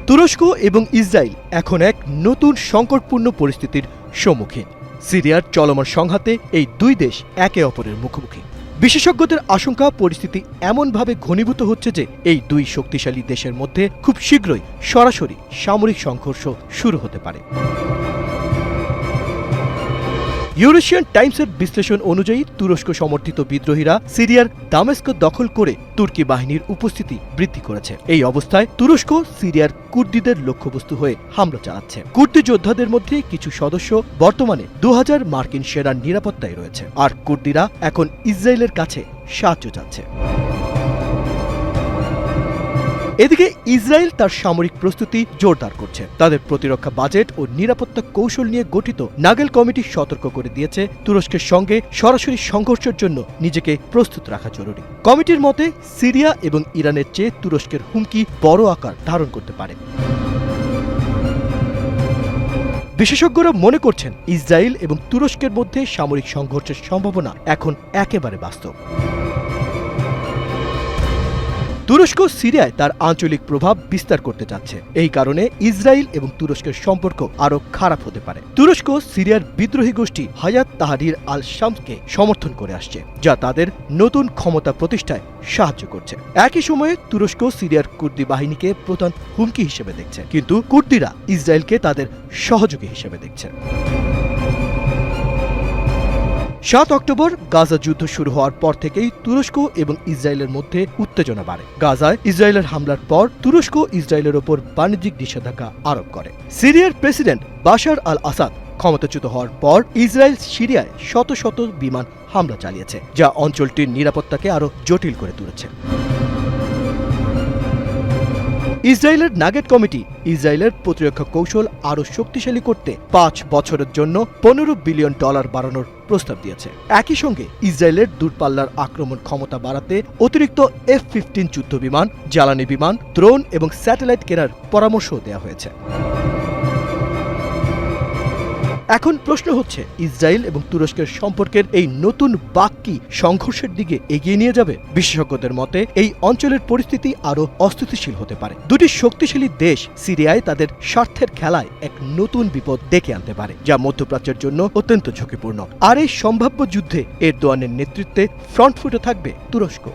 তুরস্ক এবং ইসরায়েল এখন এক নতুন সংকটপূর্ণ পরিস্থিতির সম্মুখীন। সিরিয়ার চলমান সংঘাতে এই দুই দেশ একে অপরের মুখোমুখি। বিশেষজ্ঞদের আশঙ্কা, পরিস্থিতি এমনভাবে ঘনীভূত হচ্ছে যে এই দুই শক্তিশালী দেশের মধ্যে খুব শীঘ্রই সরাসরি সামরিক সংঘর্ষ শুরু হতে পারে। ইউরেশিয়ান টাইমসের বিশ্লেষণ অনুযায়ী তুরস্ক সমর্থিত বিদ্রোহীরা সিরিয়ার দামেস্ক দখল করে তুর্কি বাহিনীর উপস্থিতি বৃদ্ধি করেছে। এই অবস্থায় তুরস্ক সিরিয়ার কুর্দিদের লক্ষ্যবস্তু হয়ে হামলা চালাচ্ছে। কুর্দি যোদ্ধাদের মধ্যে কিছু সদস্য বর্তমানে 2000 মার্কিন সেনার নিরাপত্তায় রয়েছে, আর কুর্দিরা এখন ইসরায়েলের কাছে সাহায্য চাচ্ছে। এদিকে ইসরায়েল তার সামরিক প্রস্তুতি জোরদার করছে। তাদের প্রতিরক্ষা বাজেট ও নিরাপত্তা কৌশল নিয়ে গঠিত নাগেল কমিটি সতর্ক করে দিয়েছে, তুরস্কের সঙ্গে সরাসরি সংঘর্ষের জন্য নিজেকে প্রস্তুত রাখা জরুরি। কমিটির মতে সিরিয়া এবং ইরানের চেয়ে তুরস্কের হুমকি বড় আকার ধারণ করতে পারে। বিশেষজ্ঞরা মনে করছেন, ইসরায়েল এবং তুরস্কের মধ্যে সামরিক সংঘর্ষের সম্ভাবনা এখন একেবারে বাস্তব। তুরস্ক সিরিয়ায় তার আঞ্চলিক প্রভাব বিস্তার করতে যাচ্ছে। এই কারণে ইসরায়েল এবং তুরস্কের সম্পর্ক আরও খারাপ হতে পারে। তুরস্ক সিরিয়ার বিদ্রোহী গোষ্ঠী হায়াত তাহরির আল শামসকে সমর্থন করে আসছে, যা তাদের নতুন ক্ষমতা প্রতিষ্ঠায় সাহায্য করছে। একই সময়ে তুরস্ক সিরিয়ার কুর্দি বাহিনীকে প্রধান হুমকি হিসেবে দেখছে, কিন্তু কুর্দিরা ইসরায়েলকে তাদের সহযোগী হিসেবে দেখছে। 7 অক্টোবর গাজা যুদ্ধ শুরু হওয়ার পর থেকেই তুরস্ক এবং ইসরায়েলের মধ্যে উত্তেজনা বাড়ে। গাজায় ইসরায়েলের হামলার পর তুরস্ক ইসরায়েলের ওপর বাণিজ্যিক নিষেধাজ্ঞা আরোপ করে। সিরিয়ার প্রেসিডেন্ট বাশার আল আসাদ ক্ষমতাচ্যুত হওয়ার পর ইসরায়েল সিরিয়ায় শত শত বিমান হামলা চালিয়েছে, যা অঞ্চলটির নিরাপত্তাকে আরও জটিল করে তুলেছে। ইসরায়েলের নাগেট কমিটি ইসরায়েলের প্রতিরক্ষা কৌশল আরও শক্তিশালী করতে 5 বছরের জন্য $15 বিলিয়ন বাড়ানোর প্রস্তাব দিয়েছে। একই সঙ্গে ইসরায়েলের দূরপাল্লার আক্রমণ ক্ষমতা বাড়াতে অতিরিক্ত F-15 যুদ্ধ বিমান, জ্বালানি বিমান, ড্রোন এবং স্যাটেলাইট কেনার পরামর্শ দেওয়া হয়েছে। এখন প্রশ্ন হচ্ছে, ইসরায়েল এবং তুরস্কের সম্পর্কের এই নতুন বাঁক কি সংঘর্ষের দিকে এগিয়ে নিয়ে যাবে? বিশেষজ্ঞদের মতে এই অঞ্চলের পরিস্থিতি আরও অস্থিতিশীল হতে পারে। দুটি শক্তিশালী দেশ সিরিয়ায় তাদের স্বার্থের খেলায় এক নতুন বিপদ ডেকে আনতে পারে, যা মধ্যপ্রাচ্যের জন্য অত্যন্ত ঝুঁকিপূর্ণ। আর এই সম্ভাব্য যুদ্ধে এরদোয়ানের নেতৃত্বে ফ্রন্টফুটে থাকবে তুরস্ক।